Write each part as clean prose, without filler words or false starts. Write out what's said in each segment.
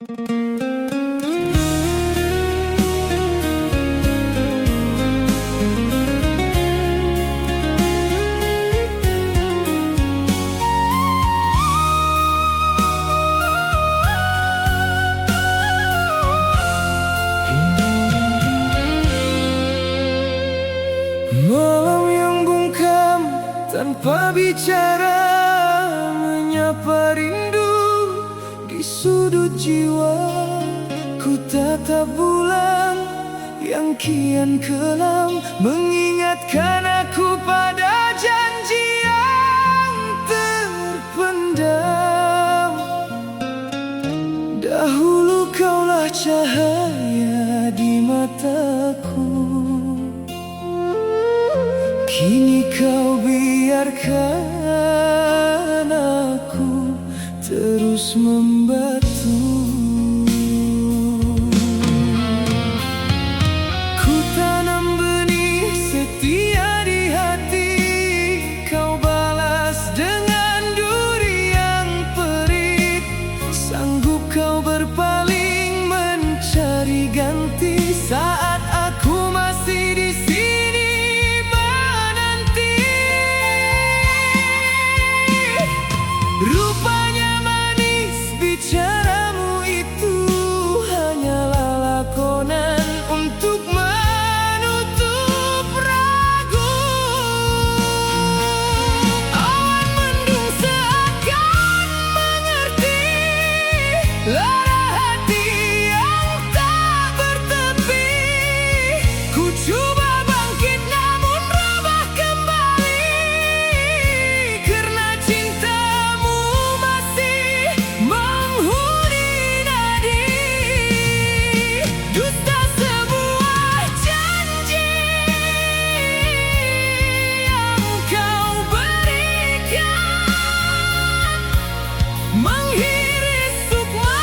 Malam yang bungkam tanpa bicara, menyapa rindu di sudut jiwa. Ku tatap bulan yang kian kelam, mengingatkan aku pada janji yang terpendam. Dahulu kaulah cahaya di mataku, kini kau biarkan aku terus membatu. Ku tanam benih setia di hati, kau balas dengan duri yang perit. Sanggup kau berpaling mencari ganti saat aku masih di sini menanti. Rupanya manis bicaramu itu hanyalah lakonan untuk menutup ragu. Awan mendung seakan mengerti lara hati yang tak bertepi. Ku coba bangkit namun rebah kembali, karena cintamu masih menghuni nadi. Dusta sebuah janji yang kau berikan, menghiris sukma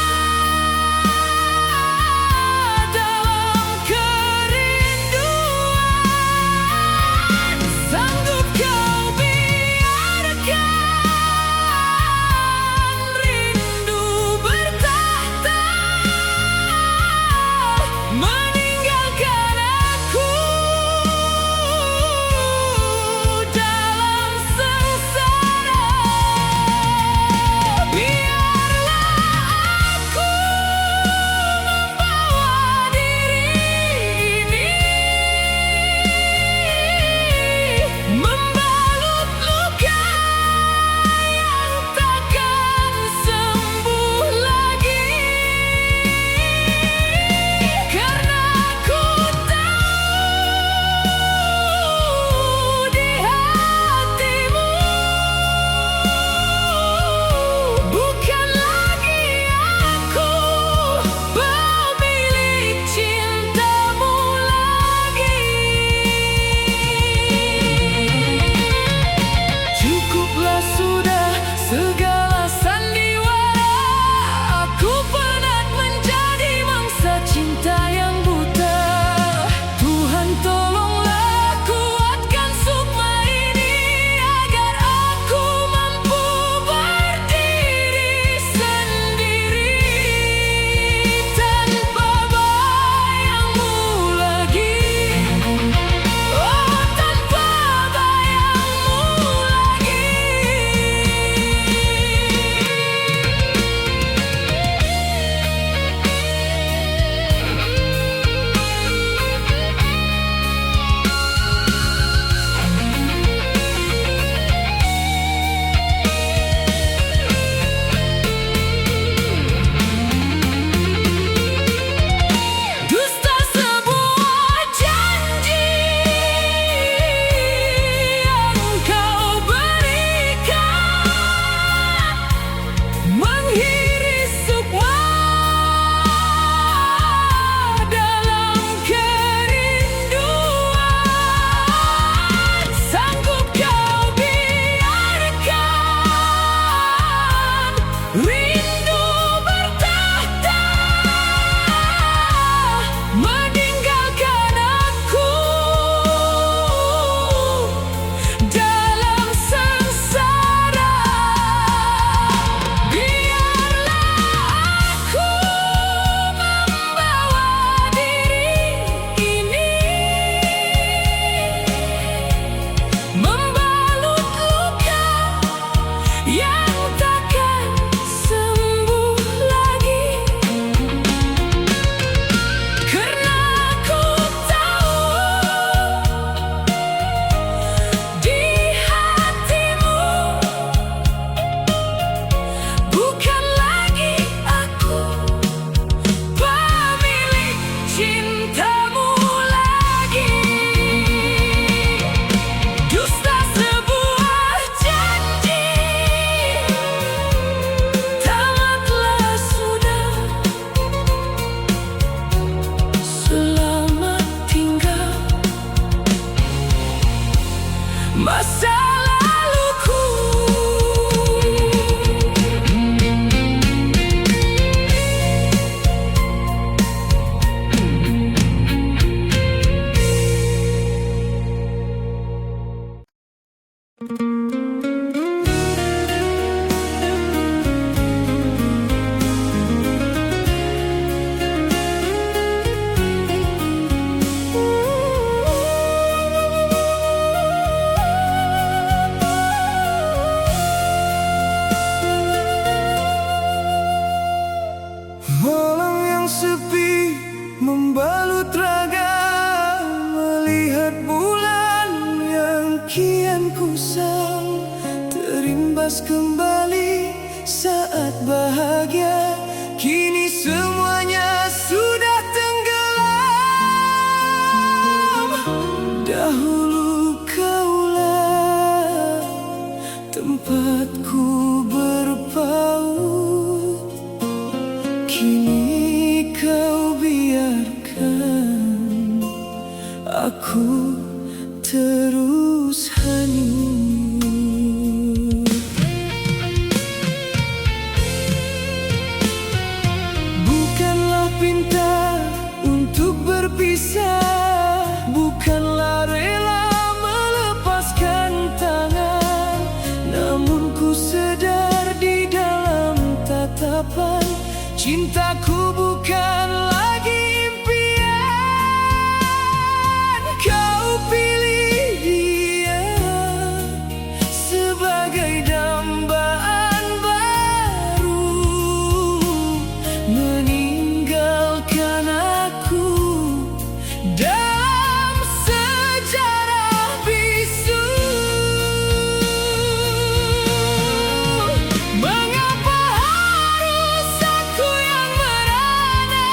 sepi membalut raga, melihat bulan yang kian kusam terimbas kembali saat bahagia. Kini semuanya sudah tenggelam. Dahulu kaulah tempatku berpaut, kini kau biarkan aku terus hanyut. Bukanlah pintar untuk berpisah, bukanlah rela melepaskan tangan, namun ku sadar di dalam tatapan cintaku bukan lagi impian. Kau pilih dia sebagai dambaan baru, meninggalkan aku dalam sejarah bisu. Mengapa harus aku yang merana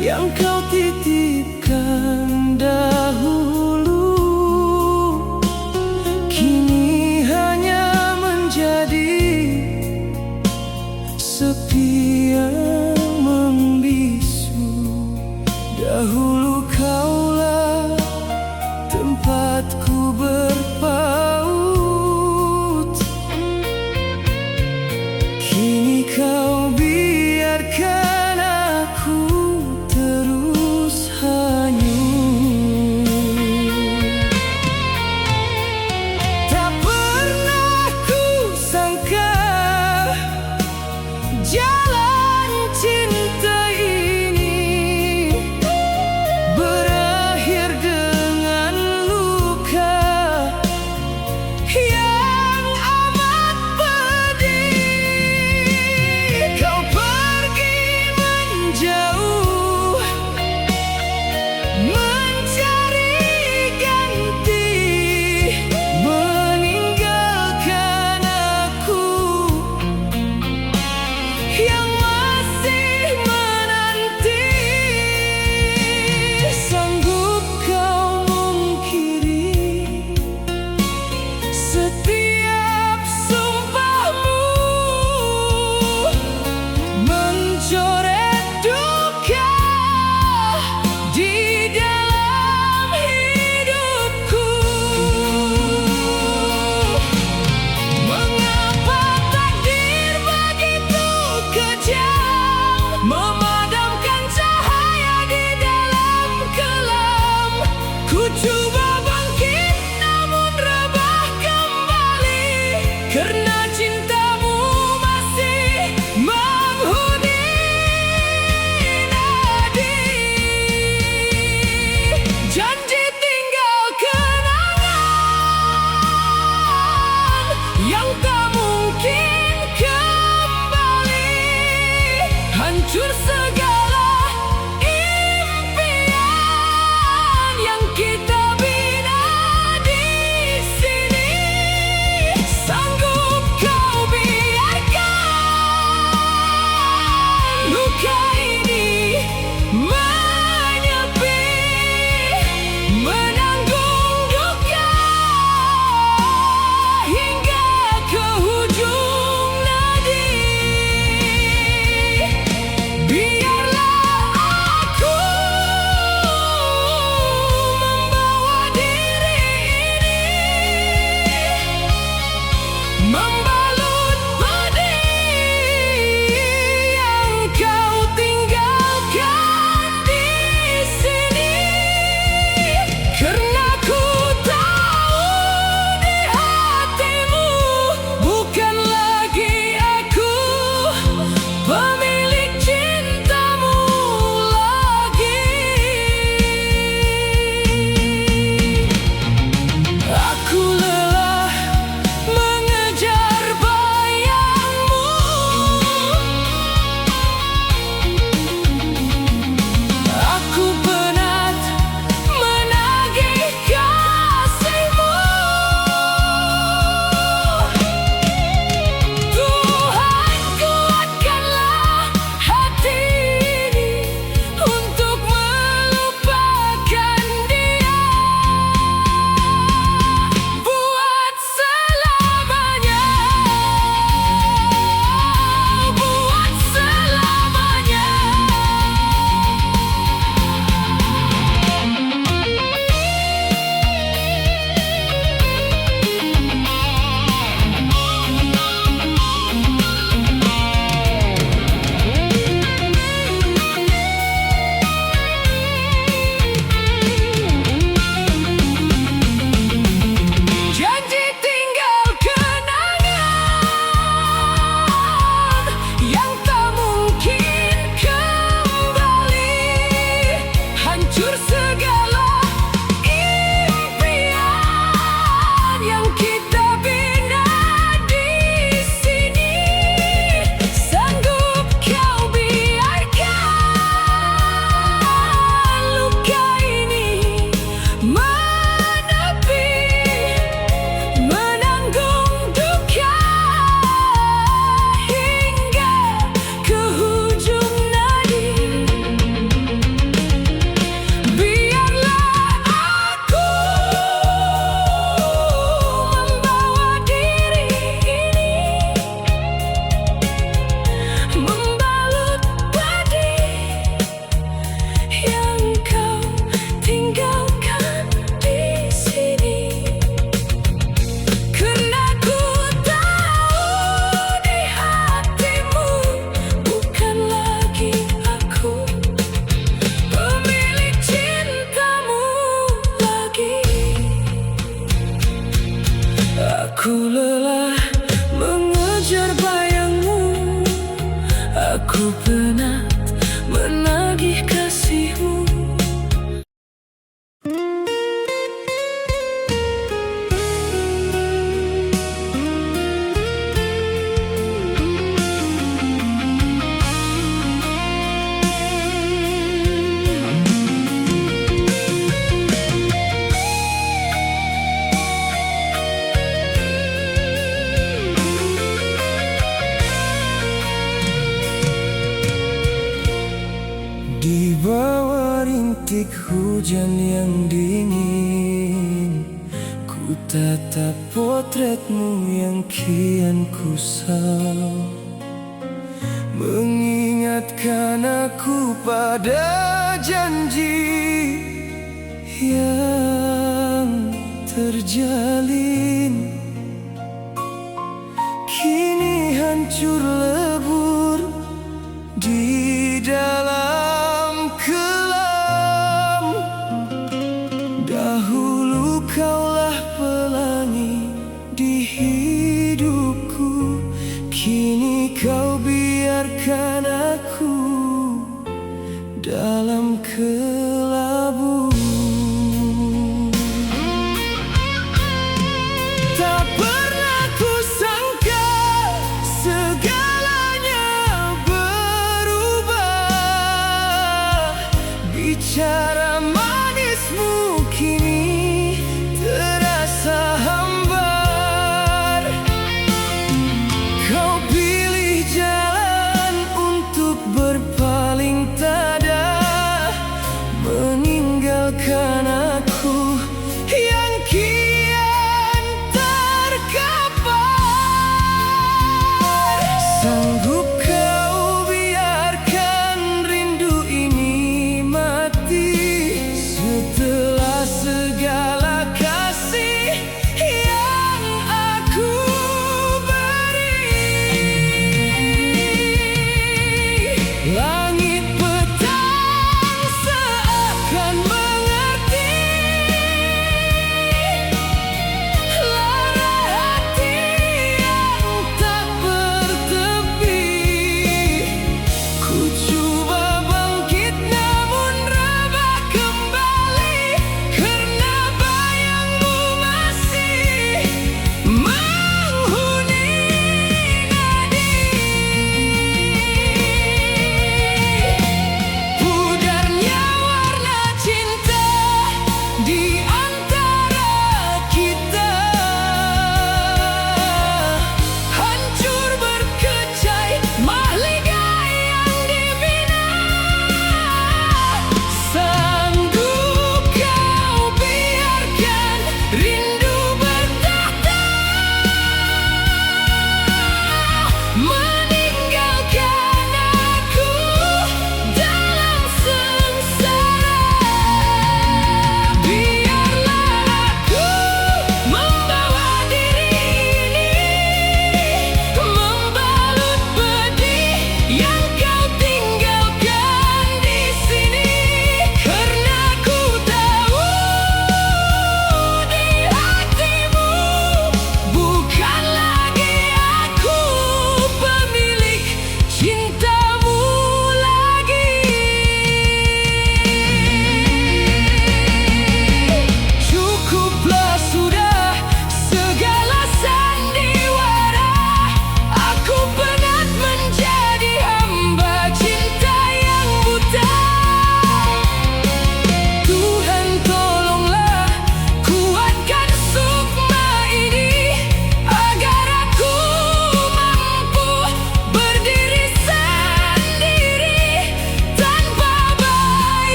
yang kau titipkan dahulu, kini hanya menjadi sepi yang membisu. Dahulu kaulah tempatku berpaut, kini kau biarkan aku terus hanyut. Tak pernah ku sangka jalan cinta ini Di bawah rintik hujan yang dingin, ku tatap potretmu yang kian kusam, mengingatkan aku pada janji yang terjalin. Kini hancur lebur di dalam kelam. Dahulu kaulah pelangi di hidupku, kini kau biarkan aku dalam kelabu. Tak pernah ku sangka segalanya berubah. Bicara manismu kini terasa hambar. Kau pilih jalan untuk berpaling tada, meninggalkan aku yang kian terkapar. Sanggup kau biarkan rindu ini mati?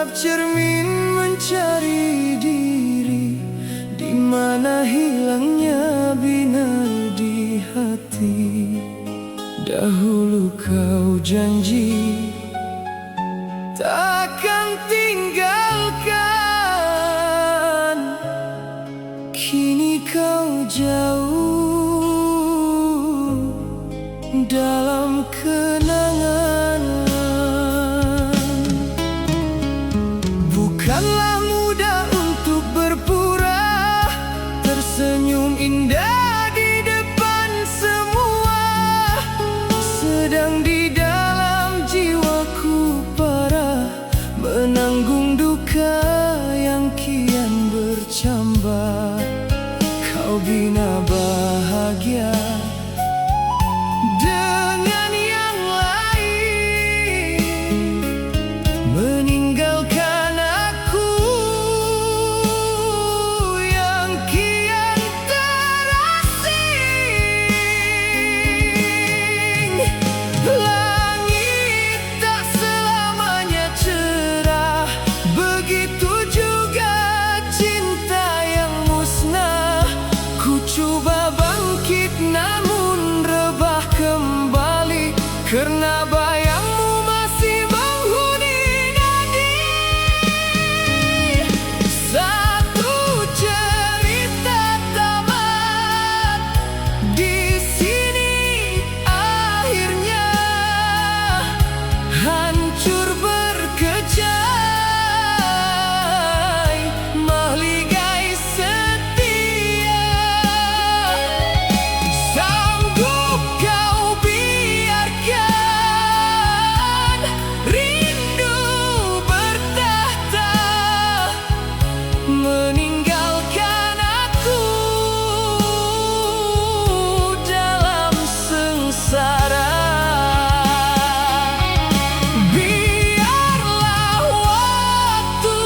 Setiap cermin mencari diri, di mana hilangnya binar di hati. Dahulu kau janji takkan tinggalkan, kini kau jauh dalam kenangan. Bukanlah mudah untuk berpura, tersenyum indah di depan semua, sedang di dalam jiwaku parah, menanggung duka yang kian bercambah. Kau bina bahagia dengan yang lain, meninggalkan aku yang kian terasing. Langit tak selamanya cerah, begitu juga cinta yang musnah. Ku coba bangkit namun rebah kembali, karena bayangmu masih menghuni nadi. Satu cerita tamat, di sini akhirnya, hancur berkecai, mahligai setia. Sanggup kau biarkan rindu bertahta, meninggalkan aku dalam sengsara. Biarlah waktu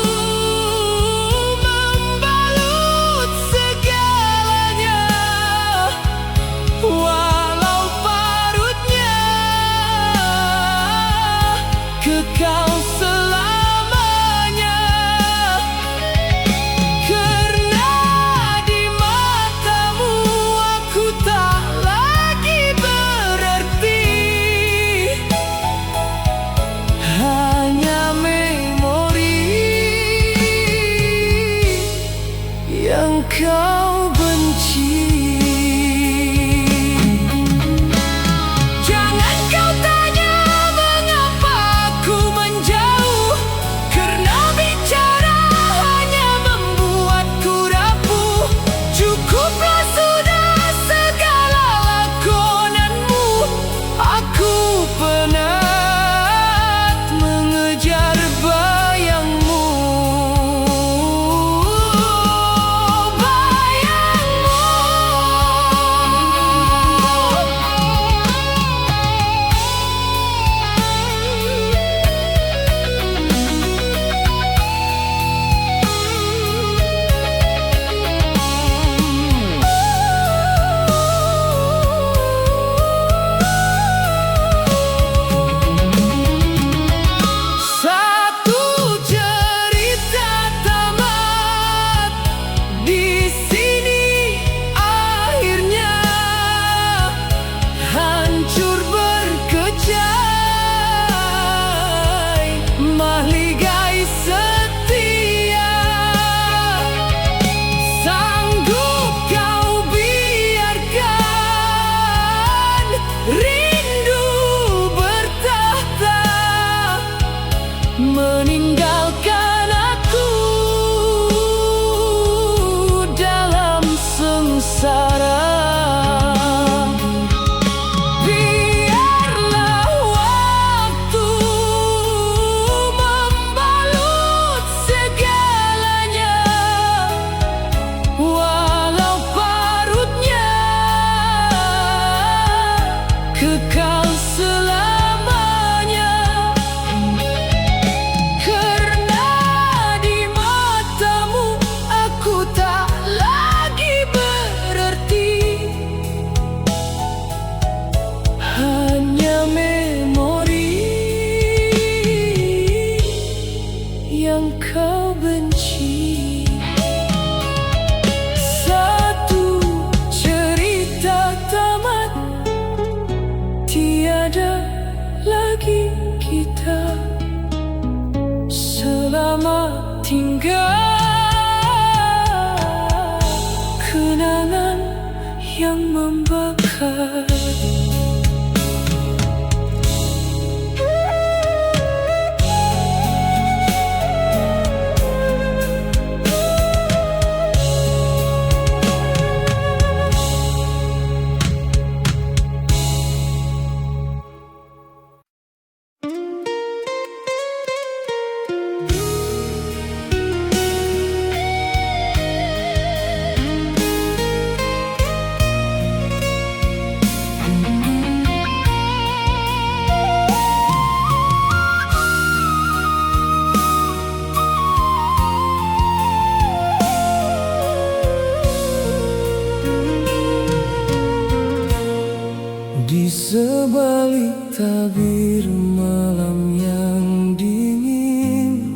membalut segalanya, walau parutnya kekal selamanya. Karena di matamu aku tak lagi berarti, hanya memori yang kau benci. Jangan kau tanya mengapa aku menjauh, karena bicara hanya membuatku rapuh. Cukuplah sudah segala lakonanmu, aku penat mengejar bayangmu. Satu cerita tamat, di sini akhirnya, hancur berkecai, mahligai setia. Sanggup kau biarkan rindu bertahta, meninggalkan aku dalam sengsara. Biarlah waktu membalut segalanya, walau parutnya kekal selamanya. Karena tinggal kenangan yang membakar. Di sebalik tabir malam yang dingin,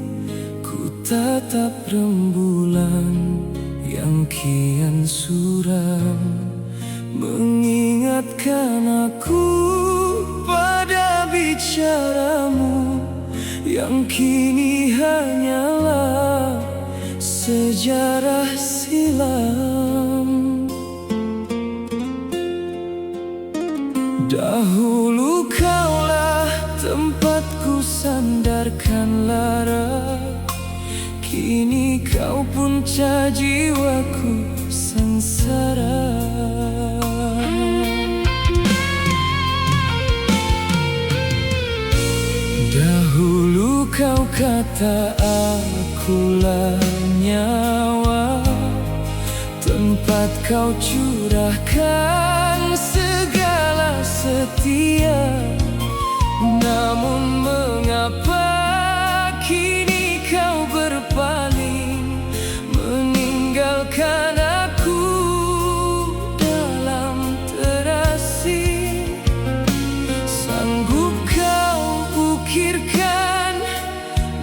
ku tatap rembulan yang kian suram, mengingatkan aku pada bicaramu yang kini hanyalah sejarah silam. Dahulu kaulah tempatku sandarkan lara, kini kau punca jiwaku sengsara. Dahulu kau kata akulah nyawa, tempat kau curahkan segala setia. Namun mengapa kini kau berpaling, meninggalkan aku dalam terasing? Sanggup kau ukirkan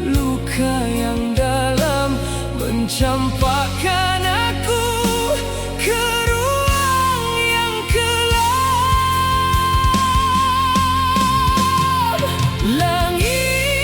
luka yang dalam, mencampakkan aku ke ruang yang kelam. Langit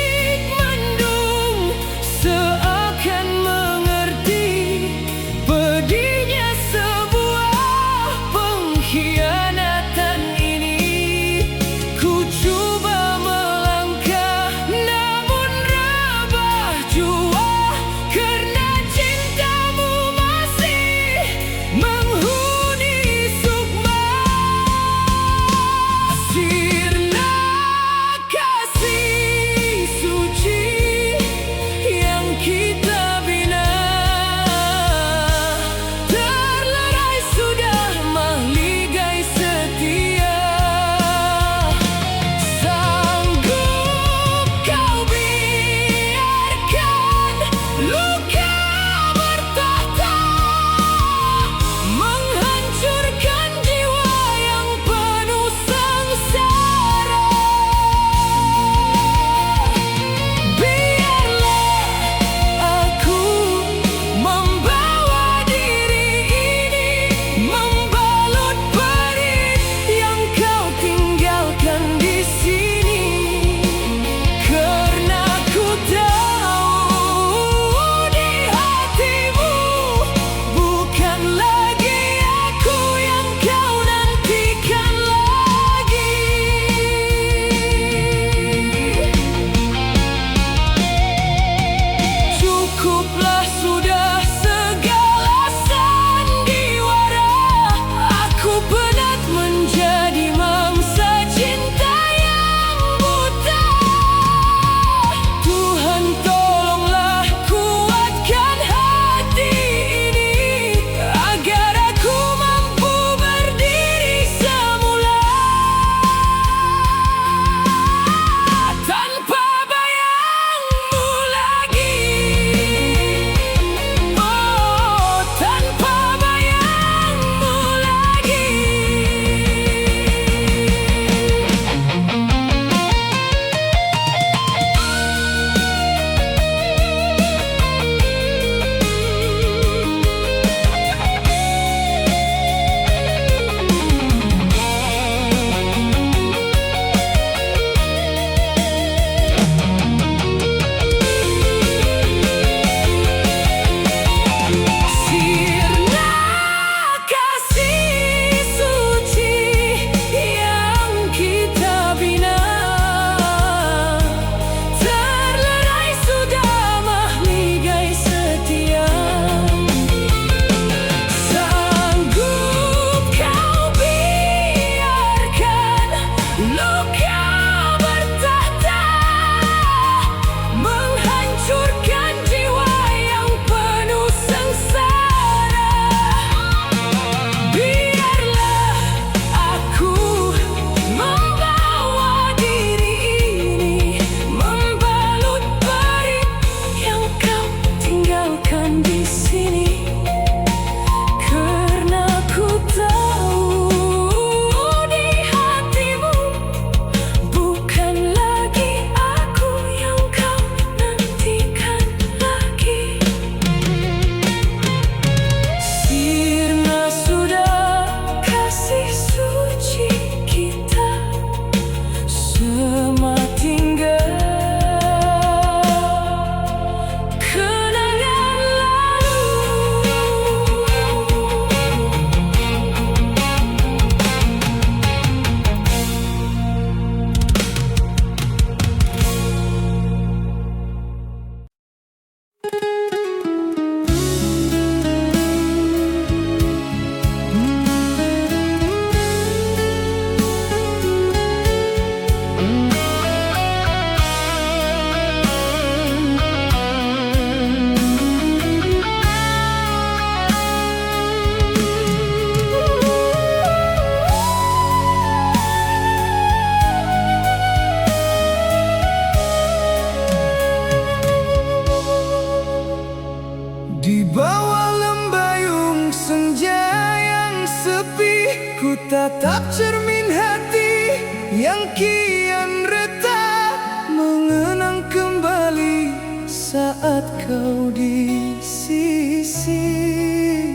tatap cermin hati yang kian retak, mengenang kembali saat kau di sisi,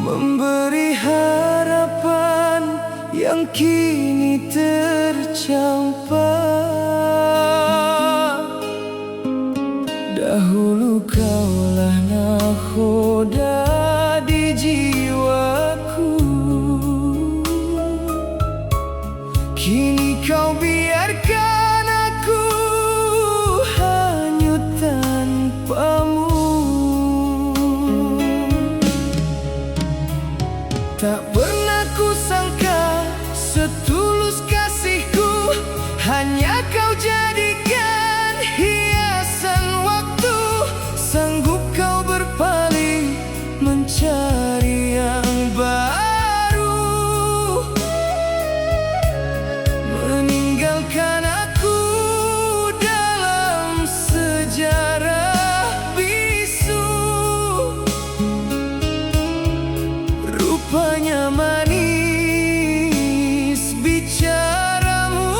memberi harapan yang kini tercampak. Dahulu kaulah nahoda di jiwaku, kini kau biarkan aku hanyut tanpamu. Tak pernah ku sangka setulus kasihku hanya kau jadikan hiasan waktu. Sanggup kau berpaling mencari yang baru, meninggalkan aku dalam sejarah bisu. Rupanya manis bicaramu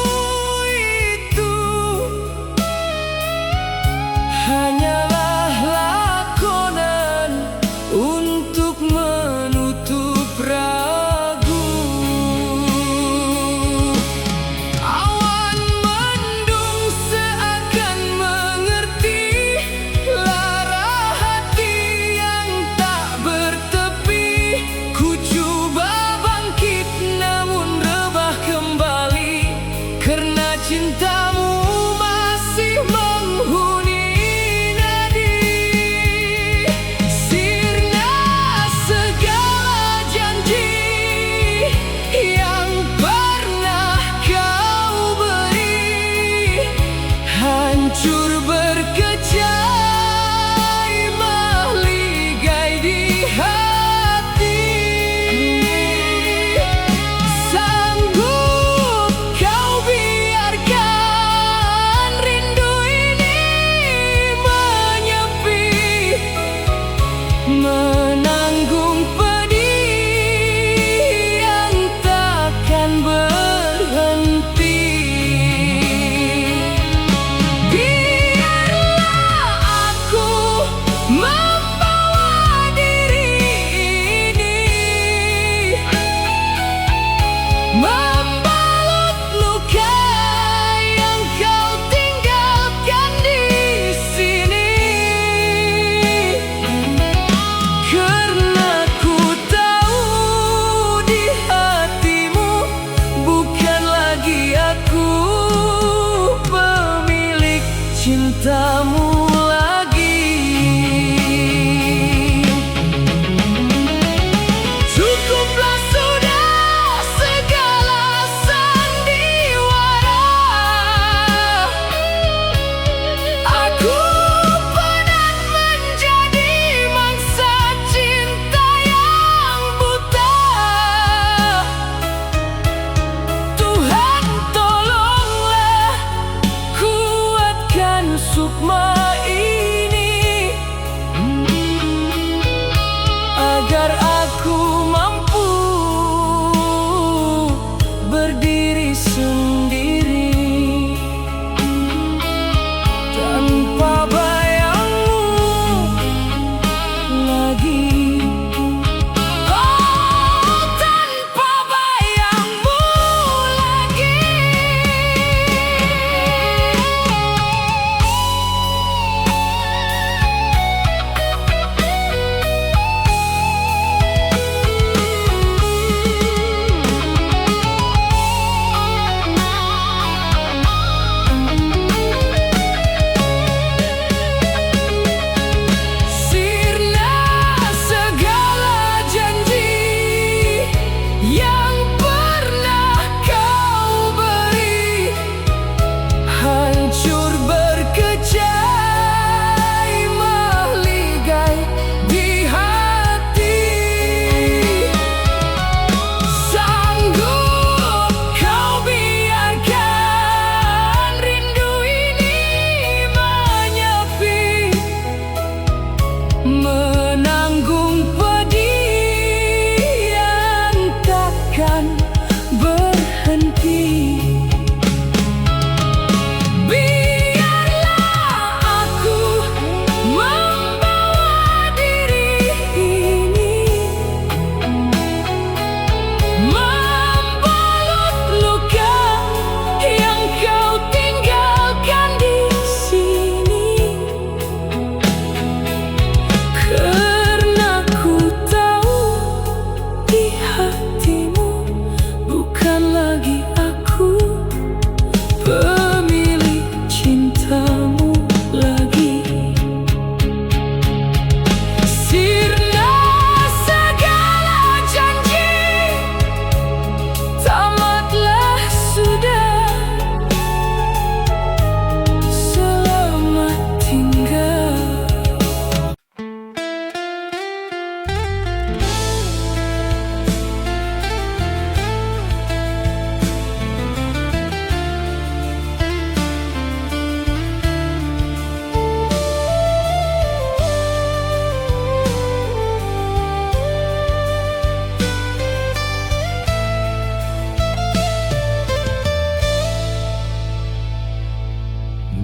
itu hanyalah lakonan untuk menutup ragu. Awan mendung seakan mengerti lara hati yang tak bertepi. Ku coba bangkit namun rebah kembali, karena cintamu masih menghuni nadi. Sirna segala janji yang pernah kau beri, hancur berkecai meligai di hati. Sanggup kau biarkan rindu ini menyepi, menanggung pedih yang takkan berhenti. Biarkan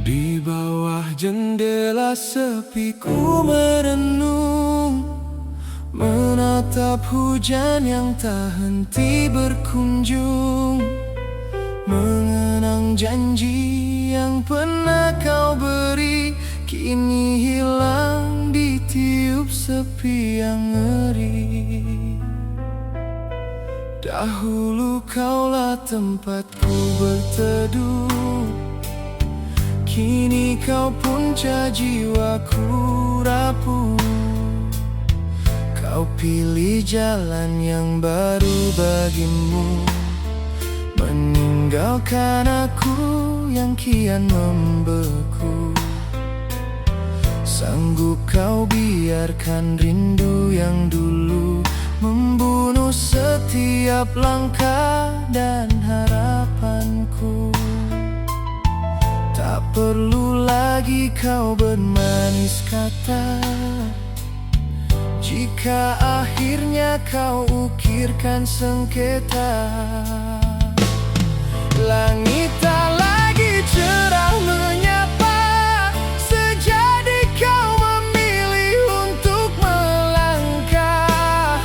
Di bawah jendela sepi ku merenung, menatap hujan yang tak henti berkunjung, mengenang janji yang pernah kau beri, kini hilang ditiup sepi yang ngeri. Dahulu kaulah tempatku berteduh, kini kau punca jiwaku rapuh. Kau pilih jalan yang baru bagimu, meninggalkan aku yang kian membeku. Sanggup kau biarkan rindu yang dulu membunuh setiap langkah dan harapanku. Tak perlu lagi kau bermanis kata, jika akhirnya kau ukirkan sengketa. Langit tak lagi cerah menyapa, sejadi kau memilih untuk melangkah.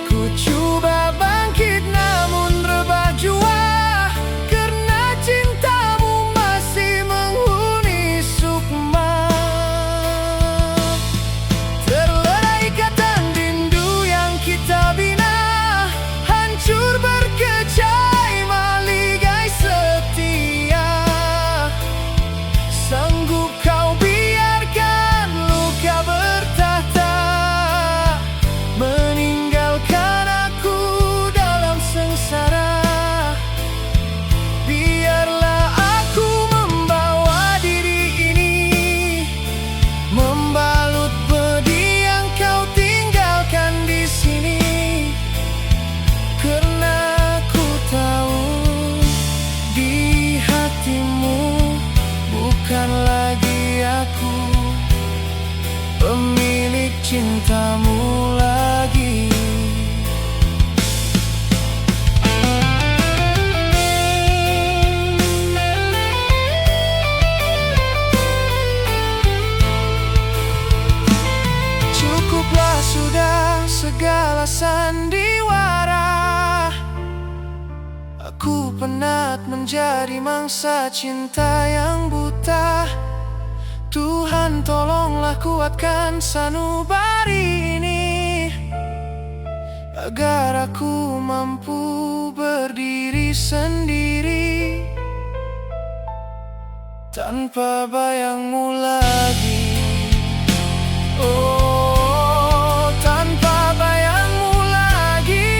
Ku coba bangkit namun rebah jua, karena cintamu masih menghuni sukma. Terlerai ikatan rindu yang kita bina, hancur berkecai maligai setia. Sanggup kau biarkan luka bertahta, meninggalkan aku dalam sengsara. Biarlah aku membawa diri ini, membalut pedih yang kau tinggalkan di sini. Karena ku tahu di hatimu bukan lagi aku pemilik cintamu lagi. Cukuplah sudah segala sandiwara, aku penat menjadi mangsa cinta yang buta. Tuhan tolonglah kuatkan sanubari ini, agar aku mampu berdiri sendiri tanpa bayangmu lagi. Oh, tanpa bayangmu lagi.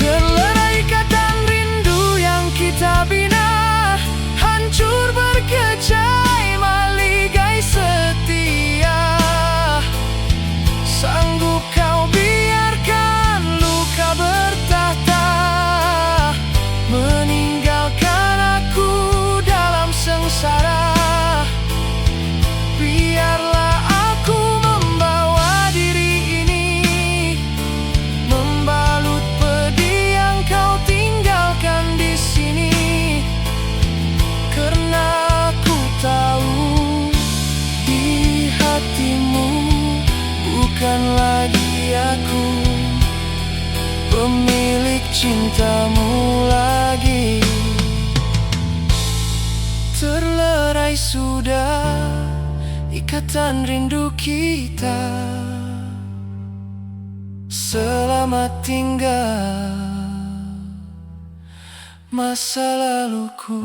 Terlerai ikatan rindu yang kita bina, hancur berkecai maligai setia. Sanggup kau biarkan luka bertahta, meninggalkan aku dalam sengsara. Biarlah aku membawa diri ini, membalut pedih yang kau tinggalkan di sini. Karena ku tahu di hatimu bukan lagi aku pemilik cintamu lagi. Terlerai sudah ikatan rindu kita, selamat tinggal masa laluku.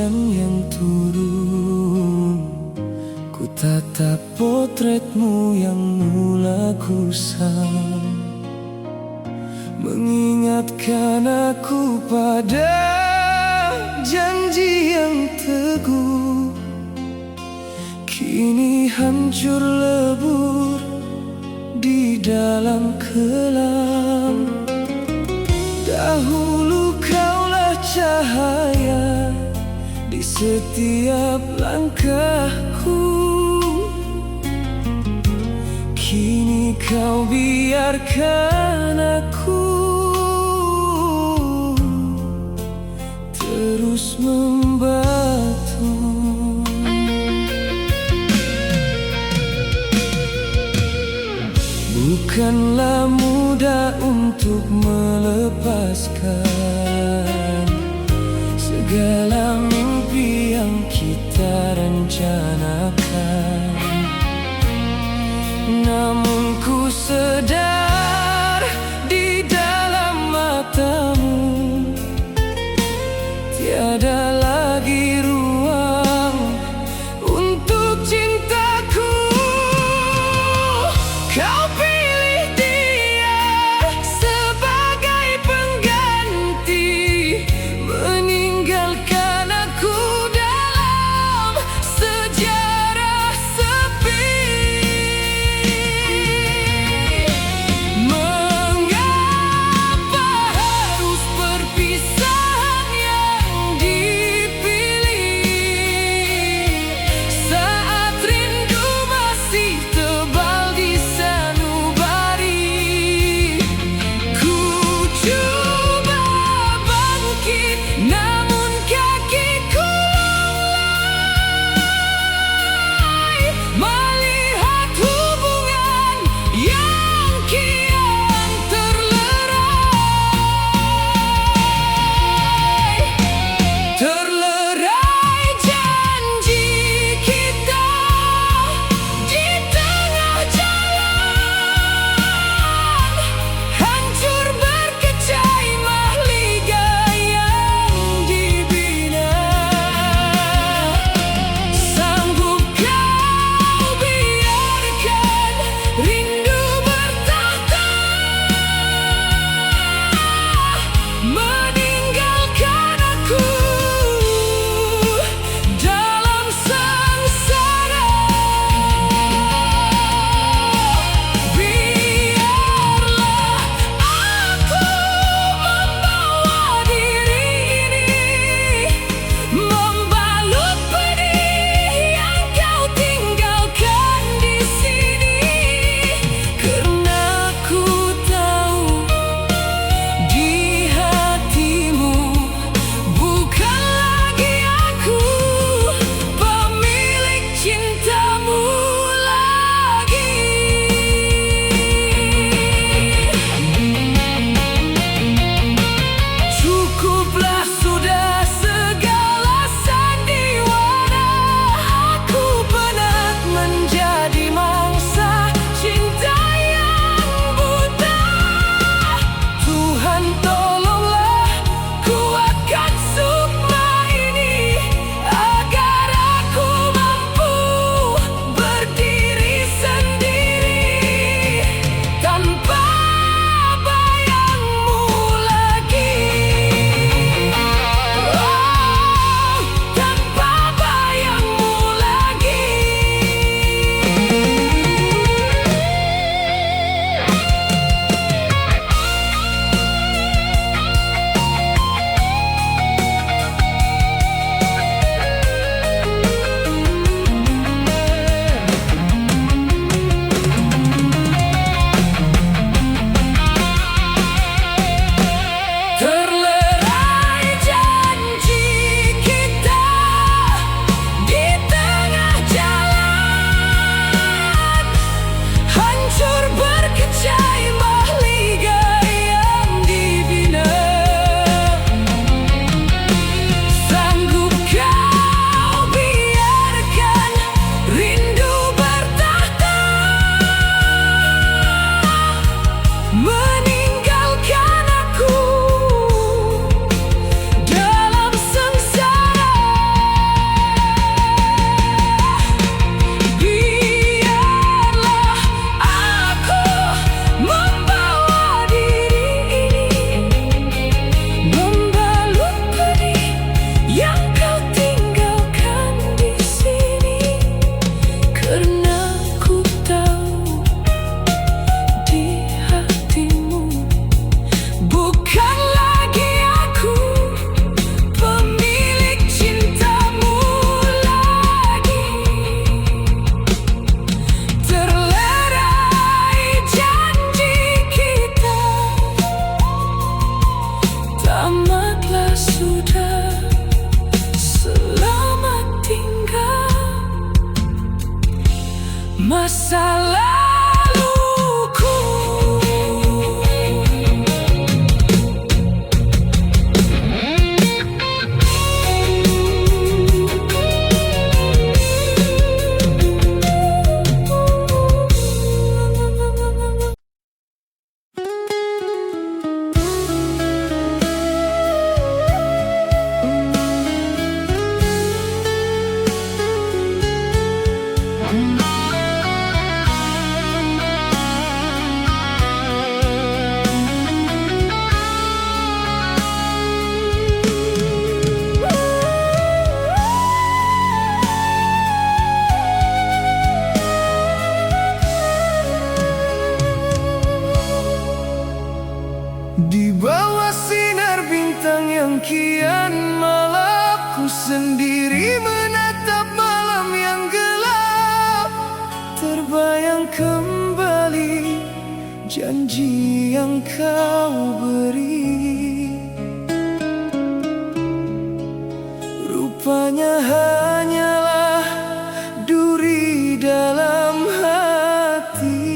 hujan yang turun, ku tatap potretmu yang mula kusam, mengingatkan aku pada janji yang teguh. Kini hancur lebur di dalam kelam. Dahulu kaulah cahaya di setiap langkahku, kini kau biarkan aku terus membatu. Bukanlah mudah untuk melepaskan segala mimpi yang kita rencanakan. Namun ku sadar di dalam matamu tiada lagi ruang untuk cintaku. Kau pilih dia sebagai pengganti, meninggalkan masa laluku. Di bawah sinar bintang yang kian malam, ku sendiri menatap malam yang gelap. Terbayang kembali janji yang kau beri. Rupanya hanyalah duri dalam hati.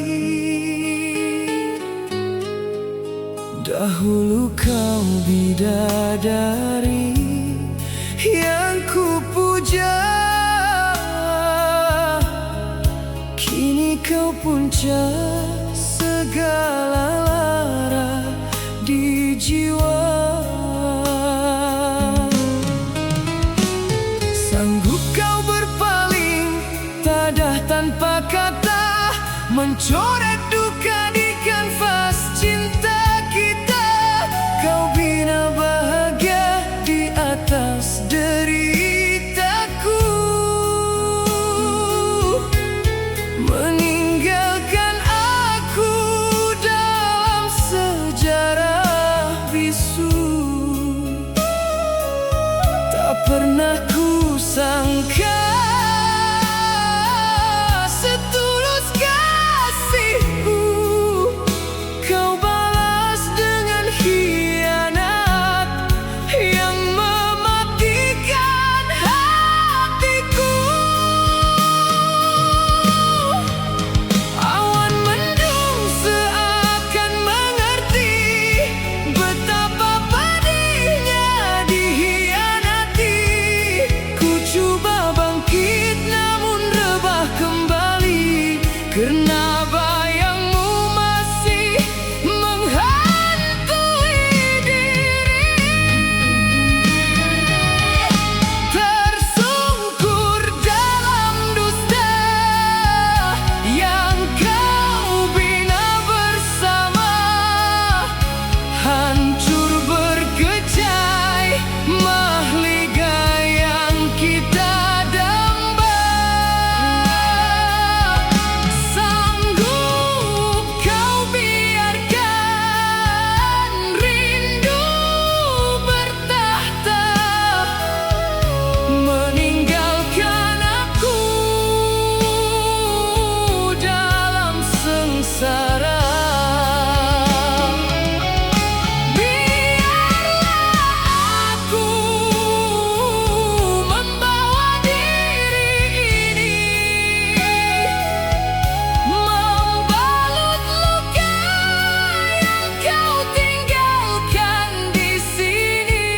Dahulu kau bidadari yang ku puja, kini kau puncak segala lara di jiwa. Sanggup kau berpaling tadah tanpa kata, mencoret duka di kanvas cinta kita. Kau bina bahagia di atas deritaku, meninggalkan aku dalam sejarah bisu. Tak pernah ku sangka setulus kasihku kau balas dengan khianat yang mematikan hatiku. Awan mendung seakan mengerti betapa pedihnya dikhianati. Ku coba bangkit namun rebah kembali, karena bayangmu masih menghantui diri. Tersungkur dalam dusta yang kau bina bersama, hancur berkecai mahliga yang kita damba. Sanggup kau biarkan rindu bertahta, meninggalkan aku dalam sengsara. Biarlah aku membawa diri ini, membalut luka yang kau tinggalkan di sini.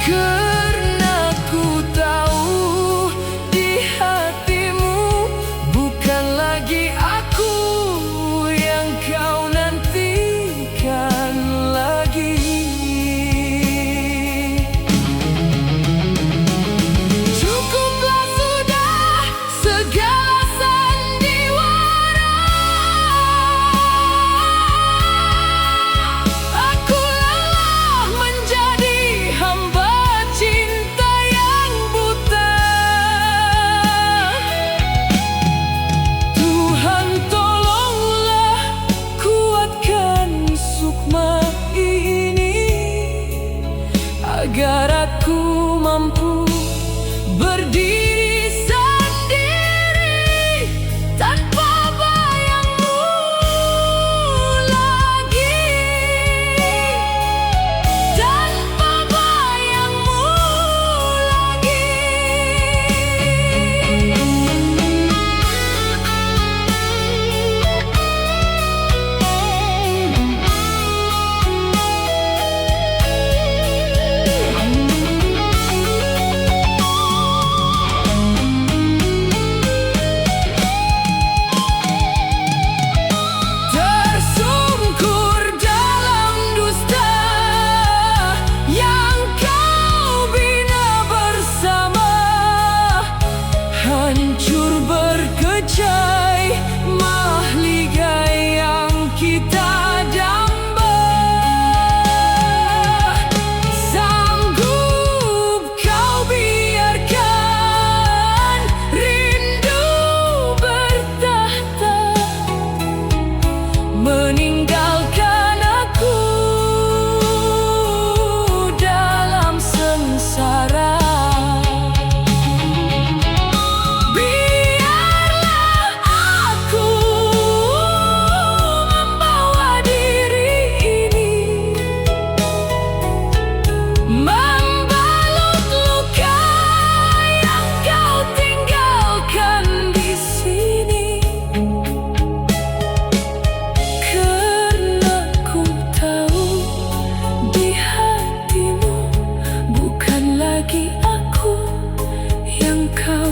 Karena ku tahu di hatimu bukan lagi aku yang kau nantikan lagi. Cukuplah sudah segala sandiwara. Aku lelah menjadi hamba cinta yang buta. Tuhan tolonglah kuatkan sukma ini, agar aku mampu berdiri sendiri tanpa bayangmu lagi, tanpa bayangmu lagi. kau